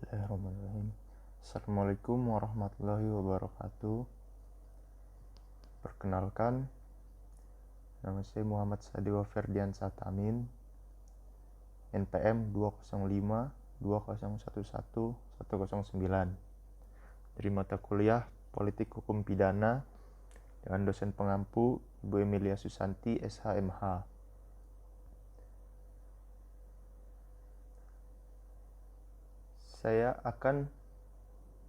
Bismillahirrahmanirrahim. Assalamualaikum warahmatullahi wabarakatuh. Perkenalkan, nama saya Muhammad Sadewa Ferdian Satamin, NPM 20520111109, dari mata kuliah Politik Hukum Pidana dengan dosen pengampu Ibu Emilia Susanti, SHMH. Saya akan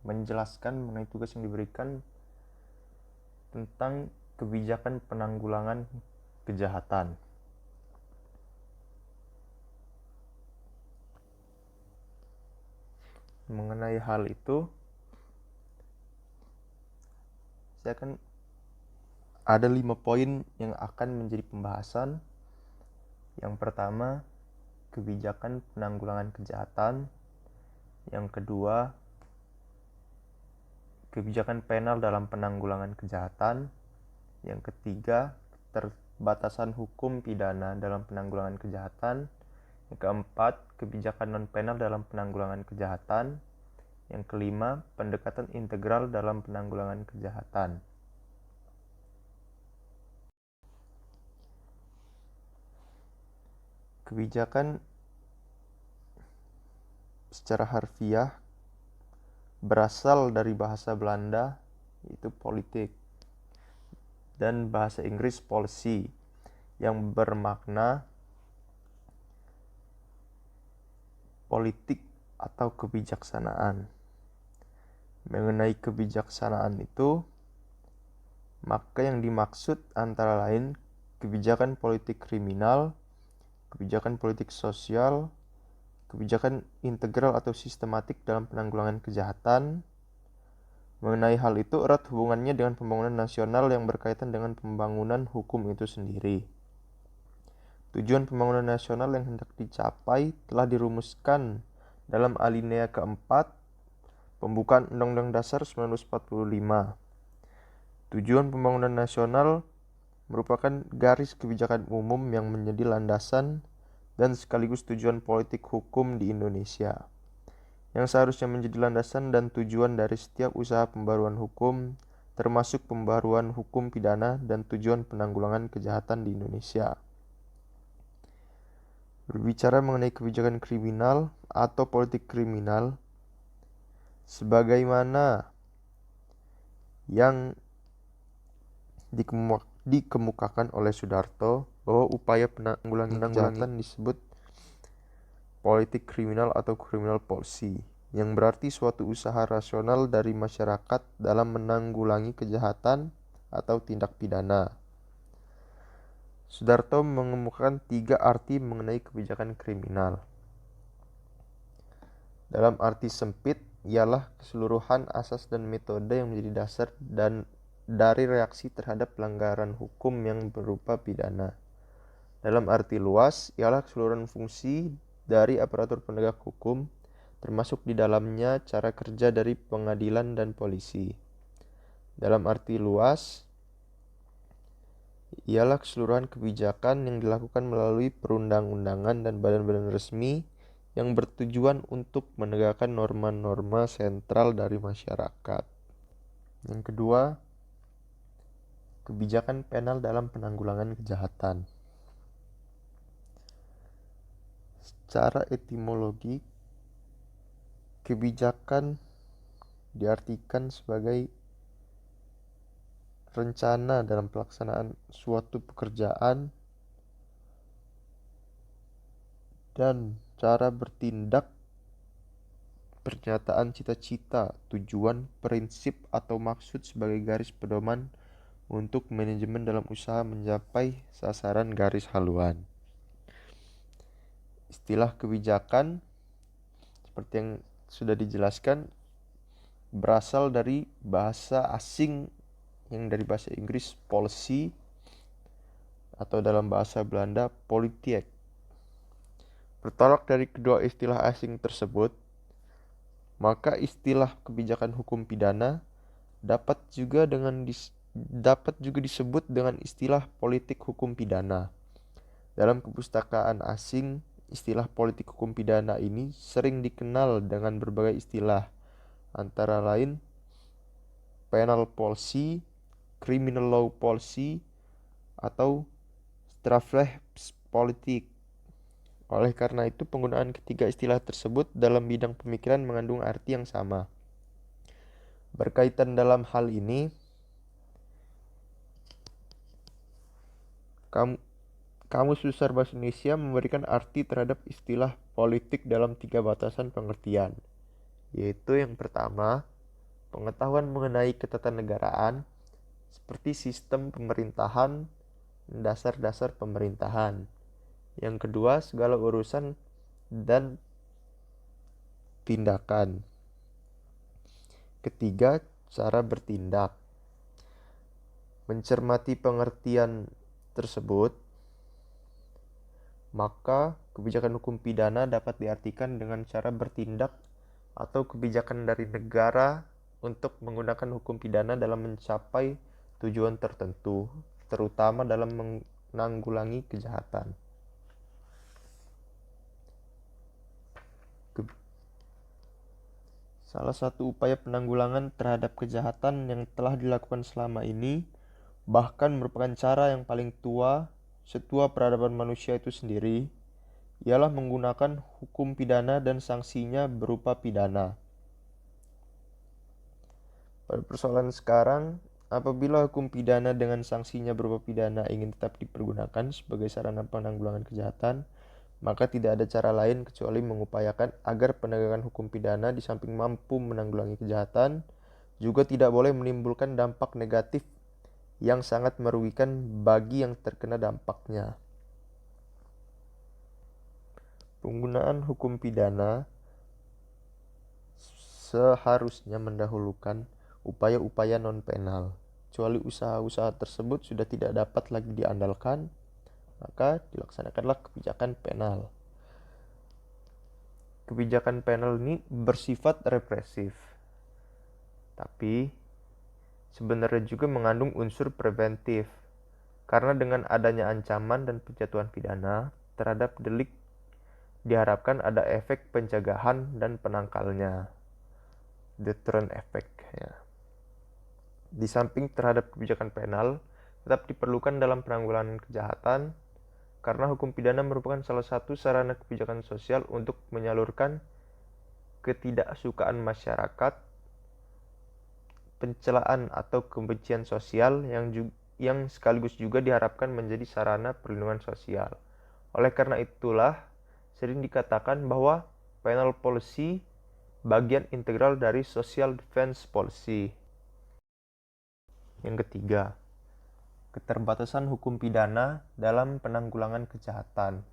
menjelaskan mengenai tugas yang diberikan tentang kebijakan penanggulangan kejahatan. Mengenai hal itu, saya akan ada 5 poin yang akan menjadi pembahasan. Yang pertama, kebijakan penanggulangan kejahatan. Yang kedua, kebijakan penal dalam penanggulangan kejahatan. Yang ketiga, keterbatasan hukum pidana dalam penanggulangan kejahatan. Yang keempat, kebijakan non-penal dalam penanggulangan kejahatan. Yang kelima, pendekatan integral dalam penanggulangan kejahatan. Kebijakan secara harfiah berasal dari bahasa Belanda, yaitu politik, dan bahasa Inggris policy, yang bermakna politik atau kebijaksanaan. Mengenai kebijaksanaan itu, maka yang dimaksud antara lain kebijakan politik kriminal, kebijakan politik sosial, kebijakan integral atau sistematik dalam penanggulangan kejahatan. Mengenai hal itu, erat hubungannya dengan pembangunan nasional yang berkaitan dengan pembangunan hukum itu sendiri. Tujuan pembangunan nasional yang hendak dicapai telah dirumuskan dalam alinea keempat pembukaan Undang-Undang Dasar 1945. Tujuan pembangunan nasional merupakan garis kebijakan umum yang menjadi landasan dan sekaligus tujuan politik hukum di Indonesia, yang seharusnya menjadi landasan dan tujuan dari setiap usaha pembaruan hukum, termasuk pembaruan hukum pidana dan tujuan penanggulangan kejahatan di Indonesia. Berbicara mengenai kebijakan kriminal atau politik kriminal, sebagaimana yang dikemukakan oleh Sudarto, bahwa upaya penanggulangan kejahatan disebut politik kriminal atau criminal policy, yang berarti suatu usaha rasional dari masyarakat dalam menanggulangi kejahatan atau tindak pidana. Sudarto mengemukakan 3 arti mengenai kebijakan kriminal. Dalam arti sempit, ialah keseluruhan asas dan metode yang menjadi dasar dan dari reaksi terhadap pelanggaran hukum yang berupa pidana. Dalam arti luas, ialah keseluruhan fungsi dari aparatur penegak hukum, termasuk di dalamnya cara kerja dari pengadilan dan polisi. Dalam arti luas, ialah keseluruhan kebijakan yang dilakukan melalui perundang-undangan dan badan-badan resmi yang bertujuan untuk menegakkan norma-norma sentral dari masyarakat. Yang kedua, kebijakan penal dalam penanggulangan kejahatan. Secara etimologi, kebijakan diartikan sebagai rencana dalam pelaksanaan suatu pekerjaan dan cara bertindak, pernyataan cita-cita, tujuan, prinsip, atau maksud sebagai garis pedoman untuk manajemen dalam usaha mencapai sasaran garis haluan. Istilah kebijakan, seperti yang sudah dijelaskan, berasal dari bahasa asing yang dari bahasa Inggris policy, atau dalam bahasa Belanda politik. Bertolak dari kedua istilah asing tersebut, maka istilah kebijakan hukum pidana dapat juga disebut dengan istilah politik hukum pidana. Dalam kepustakaan asing, istilah politik hukum pidana ini sering dikenal dengan berbagai istilah, antara lain penal policy, criminal law policy, atau strafrechtspolitik. Oleh karena itu, penggunaan ketiga istilah tersebut dalam bidang pemikiran mengandung arti yang sama. Berkaitan dalam hal ini, Kamus Besar Bahasa Indonesia memberikan arti terhadap istilah politik dalam 3 batasan pengertian, yaitu yang pertama, pengetahuan mengenai ketatanegaraan, seperti sistem pemerintahan, dasar-dasar pemerintahan. Yang kedua, segala urusan dan tindakan. Ketiga, cara bertindak. Mencermati pengertian tersebut, maka kebijakan hukum pidana dapat diartikan dengan cara bertindak atau kebijakan dari negara untuk menggunakan hukum pidana dalam mencapai tujuan tertentu, terutama dalam menanggulangi kejahatan. Salah satu upaya penanggulangan terhadap kejahatan yang telah dilakukan selama ini, bahkan merupakan cara yang paling setua peradaban manusia itu sendiri, ialah menggunakan hukum pidana dan sanksinya berupa pidana. Pada persoalan sekarang, apabila hukum pidana dengan sanksinya berupa pidana ingin tetap dipergunakan sebagai sarana penanggulangan kejahatan, maka tidak ada cara lain kecuali mengupayakan agar penegakan hukum pidana di samping mampu menanggulangi kejahatan, juga tidak boleh menimbulkan dampak negatif yang sangat merugikan bagi yang terkena dampaknya. Penggunaan hukum pidana seharusnya mendahulukan upaya-upaya non-penal. Kecuali usaha-usaha tersebut sudah tidak dapat lagi diandalkan, maka dilaksanakanlah kebijakan penal. Kebijakan penal ini bersifat represif, tapi sebenarnya juga mengandung unsur preventif, karena dengan adanya ancaman dan penjatuhan pidana terhadap delik diharapkan ada efek pencegahan dan penangkalnya, deterrent effect ya. Di samping terhadap kebijakan penal tetap diperlukan dalam penanggulangan kejahatan, karena hukum pidana merupakan salah satu sarana kebijakan sosial untuk menyalurkan ketidaksukaan masyarakat, pencelaan atau kebencian sosial yang sekaligus juga diharapkan menjadi sarana perlindungan sosial. Oleh karena itulah, sering dikatakan bahwa penal policy bagian integral dari social defense policy. Yang ketiga, keterbatasan hukum pidana dalam penanggulangan kejahatan.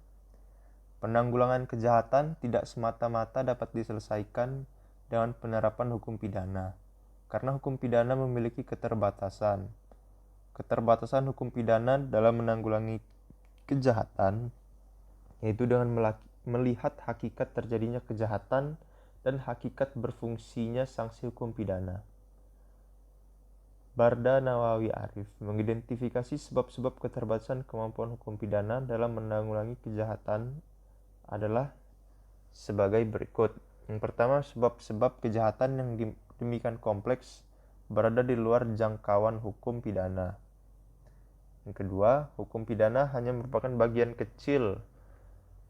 Penanggulangan kejahatan tidak semata-mata dapat diselesaikan dengan penerapan hukum pidana, karena hukum pidana memiliki keterbatasan. Keterbatasan hukum pidana dalam menanggulangi kejahatan yaitu dengan melihat hakikat terjadinya kejahatan dan hakikat berfungsinya sanksi hukum pidana. Barda Nawawi Arif mengidentifikasi sebab-sebab keterbatasan kemampuan hukum pidana dalam menanggulangi kejahatan adalah sebagai berikut. Yang pertama, sebab-sebab kejahatan yang demikian kompleks berada di luar jangkauan hukum pidana. Yang kedua, hukum pidana hanya merupakan bagian kecil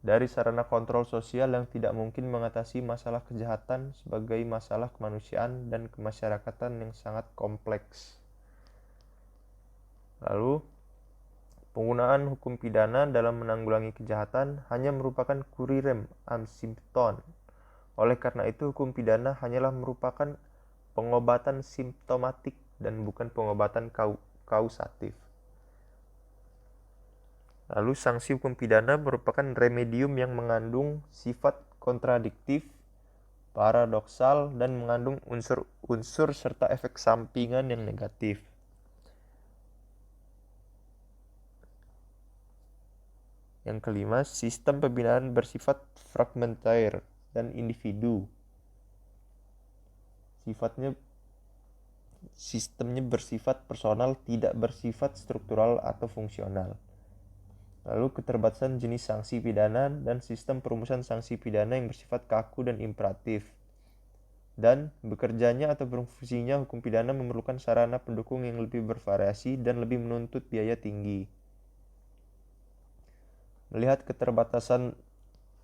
dari sarana kontrol sosial yang tidak mungkin mengatasi masalah kejahatan sebagai masalah kemanusiaan dan kemasyarakatan yang sangat kompleks. Lalu, penggunaan hukum pidana dalam menanggulangi kejahatan hanya merupakan kurirem asimpton. Oleh karena itu, hukum pidana hanyalah merupakan pengobatan simptomatik dan bukan pengobatan kausatif. Lalu, sanksi hukum pidana merupakan remedium yang mengandung sifat kontradiktif, paradoksal, dan mengandung unsur-unsur serta efek sampingan yang negatif. Yang kelima, sistem pembinaan bersifat fragmentair dan individu. Sistemnya bersifat personal, tidak bersifat struktural atau fungsional. Lalu keterbatasan jenis sanksi pidana dan sistem perumusan sanksi pidana yang bersifat kaku dan imperatif. Dan bekerjanya atau berfungsinya hukum pidana memerlukan sarana pendukung yang lebih bervariasi dan lebih menuntut biaya tinggi. Melihat keterbatasan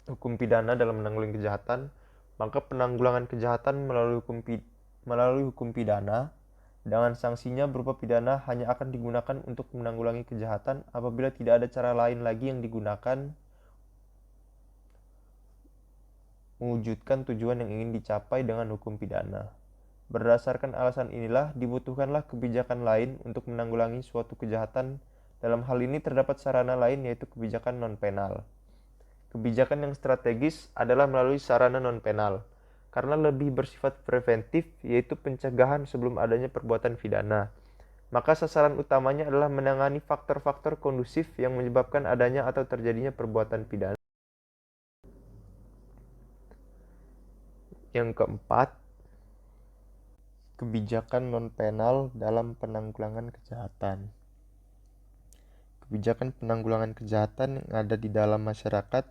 hukum pidana dalam menanggulangi kejahatan, maka penanggulangan kejahatan melalui hukum pidana dengan sanksinya berupa pidana hanya akan digunakan untuk menanggulangi kejahatan apabila tidak ada cara lain lagi yang digunakan mewujudkan tujuan yang ingin dicapai dengan hukum pidana. Berdasarkan alasan inilah dibutuhkanlah kebijakan lain untuk menanggulangi suatu kejahatan. Dalam hal ini terdapat sarana lain yaitu kebijakan non-penal. Kebijakan yang strategis adalah melalui sarana non-penal, karena lebih bersifat preventif, yaitu pencegahan sebelum adanya perbuatan pidana. Maka sasaran utamanya adalah menangani faktor-faktor kondusif yang menyebabkan adanya atau terjadinya perbuatan pidana. Yang keempat, kebijakan non-penal dalam penanggulangan kejahatan. Kebijakan penanggulangan kejahatan yang ada di dalam masyarakat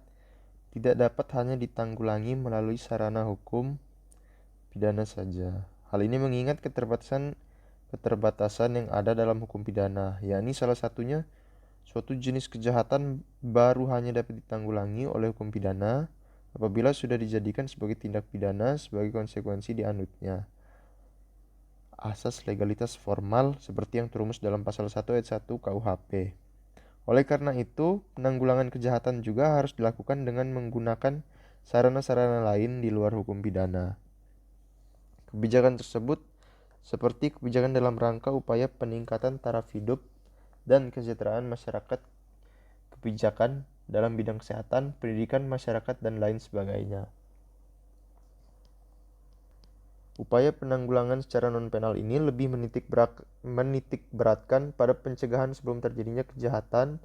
tidak dapat hanya ditanggulangi melalui sarana hukum pidana saja. Hal ini mengingat keterbatasan yang ada dalam hukum pidana, yakni salah satunya suatu jenis kejahatan baru hanya dapat ditanggulangi oleh hukum pidana apabila sudah dijadikan sebagai tindak pidana sebagai konsekuensi dianutnya asas legalitas formal seperti yang terumus dalam pasal 1 ayat 1 KUHP. Oleh karena itu, penanggulangan kejahatan juga harus dilakukan dengan menggunakan sarana-sarana lain di luar hukum pidana. Kebijakan tersebut seperti kebijakan dalam rangka upaya peningkatan taraf hidup dan kesejahteraan masyarakat, kebijakan dalam bidang kesehatan, pendidikan masyarakat, dan lain sebagainya. Upaya penanggulangan secara non-penal ini lebih menitik beratkan pada pencegahan sebelum terjadinya kejahatan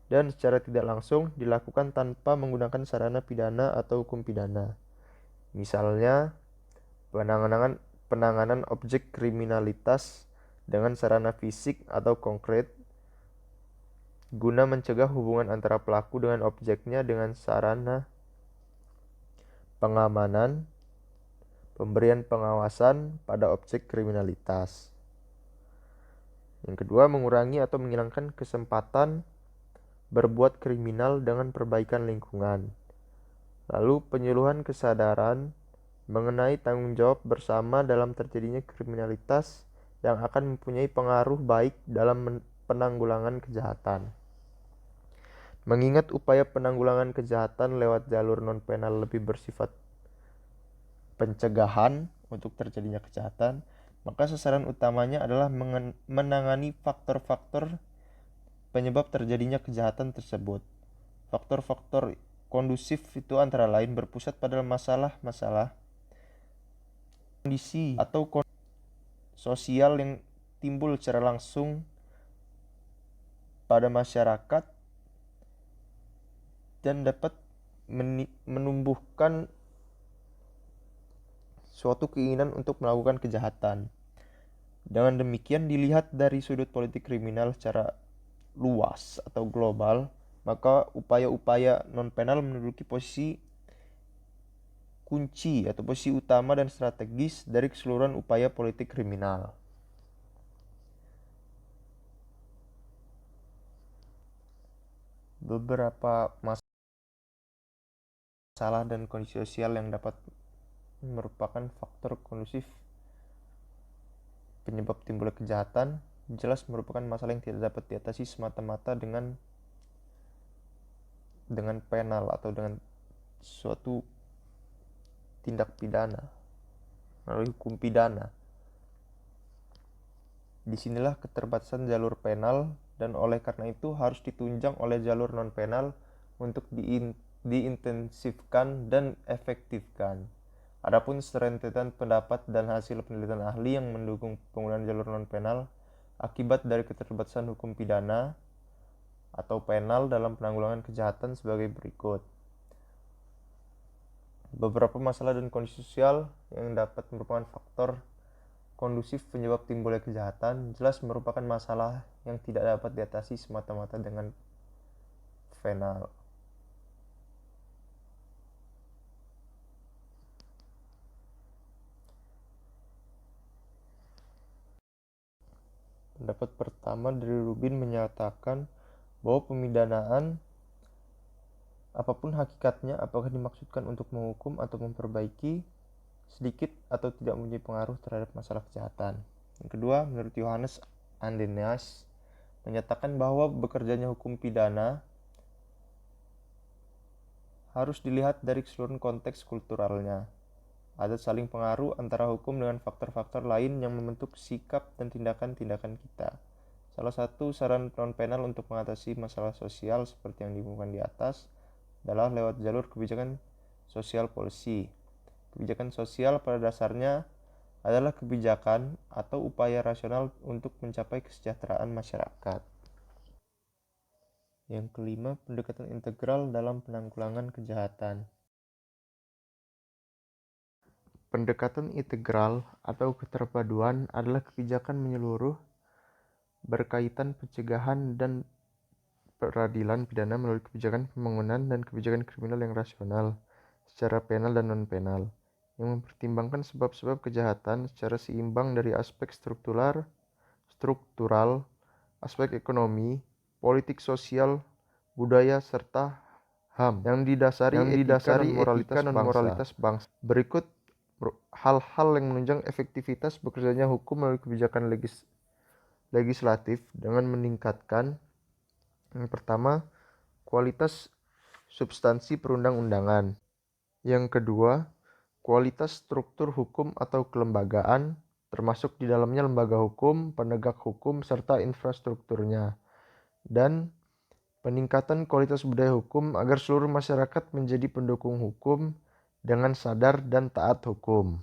dan secara tidak langsung dilakukan tanpa menggunakan sarana pidana atau hukum pidana. Misalnya, penanganan objek kriminalitas dengan sarana fisik atau konkret guna mencegah hubungan antara pelaku dengan objeknya dengan sarana pengamanan, pemberian pengawasan pada objek kriminalitas. Yang kedua, mengurangi atau menghilangkan kesempatan berbuat kriminal dengan perbaikan lingkungan. Lalu penyuluhan kesadaran mengenai tanggung jawab bersama dalam terjadinya kriminalitas yang akan mempunyai pengaruh baik dalam penanggulangan kejahatan. Mengingat upaya penanggulangan kejahatan lewat jalur non-penal lebih bersifat pencegahan untuk terjadinya kejahatan, maka sasaran utamanya adalah menangani faktor-faktor penyebab terjadinya kejahatan tersebut. Faktor-faktor kondusif itu antara lain berpusat pada masalah-masalah kondisi atau sosial yang timbul secara langsung pada masyarakat dan dapat menumbuhkan suatu keinginan untuk melakukan kejahatan. Dengan demikian, dilihat dari sudut politik kriminal secara luas atau global, maka upaya-upaya non-penal menduduki posisi kunci atau posisi utama dan strategis dari keseluruhan upaya politik kriminal. Beberapa masalah dan kondisi sosial yang dapat merupakan faktor kondusif penyebab timbulnya kejahatan jelas merupakan masalah yang tidak dapat diatasi semata-mata dengan penal atau dengan suatu tindak pidana melalui hukum pidana. Disinilah keterbatasan jalur penal dan oleh karena itu harus ditunjang oleh jalur non-penal untuk diintensifkan dan efektifkan. Adapun serentetan pendapat dan hasil penelitian ahli yang mendukung penggunaan jalur non-penal akibat dari keterbatasan hukum pidana atau penal dalam penanggulangan kejahatan sebagai berikut. Beberapa masalah dan kondisi sosial yang dapat merupakan faktor kondusif penyebab timbulnya kejahatan jelas merupakan masalah yang tidak dapat diatasi semata-mata dengan venal. Pendapat pertama dari Rubin menyatakan bahwa pemidanaan, apapun hakikatnya, apakah dimaksudkan untuk menghukum atau memperbaiki, sedikit atau tidak mempunyai pengaruh terhadap masalah kejahatan. Yang kedua, menurut Johannes Andenas, menyatakan bahwa bekerjanya hukum pidana harus dilihat dari keseluruhan konteks kulturalnya. Ada saling pengaruh antara hukum dengan faktor-faktor lain yang membentuk sikap dan tindakan-tindakan kita. Salah satu saran non-penal untuk mengatasi masalah sosial seperti yang diumumkan di atas adalah lewat jalur kebijakan social policy. Kebijakan sosial pada dasarnya adalah kebijakan atau upaya rasional untuk mencapai kesejahteraan masyarakat. Yang kelima, pendekatan integral dalam penanggulangan kejahatan. Pendekatan integral atau keterpaduan adalah kebijakan menyeluruh berkaitan pencegahan dan peradilan pidana melalui kebijakan pembangunan dan kebijakan kriminal yang rasional secara penal dan non-penal, yang mempertimbangkan sebab-sebab kejahatan secara seimbang dari aspek struktural, aspek ekonomi, politik sosial, budaya, serta HAM yang didasari etika dan moralitas bangsa. Berikut hal-hal yang menunjang efektivitas bekerjanya hukum melalui kebijakan legislatif dengan meningkatkan, yang pertama, kualitas substansi perundang-undangan. Yang kedua, kualitas struktur hukum atau kelembagaan, termasuk di dalamnya lembaga hukum, penegak hukum, serta infrastrukturnya. Dan peningkatan kualitas budaya hukum agar seluruh masyarakat menjadi pendukung hukum dengan sadar dan taat hukum.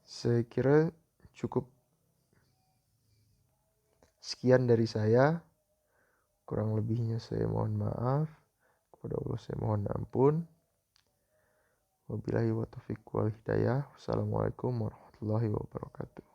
Saya kira cukup sekian dari saya. Kurang lebihnya saya mohon maaf. Kepada Allah saya mohon ampun. Wabillahi wa taufiq wal hidayah. Wassalamualaikum warahmatullahi wabarakatuh.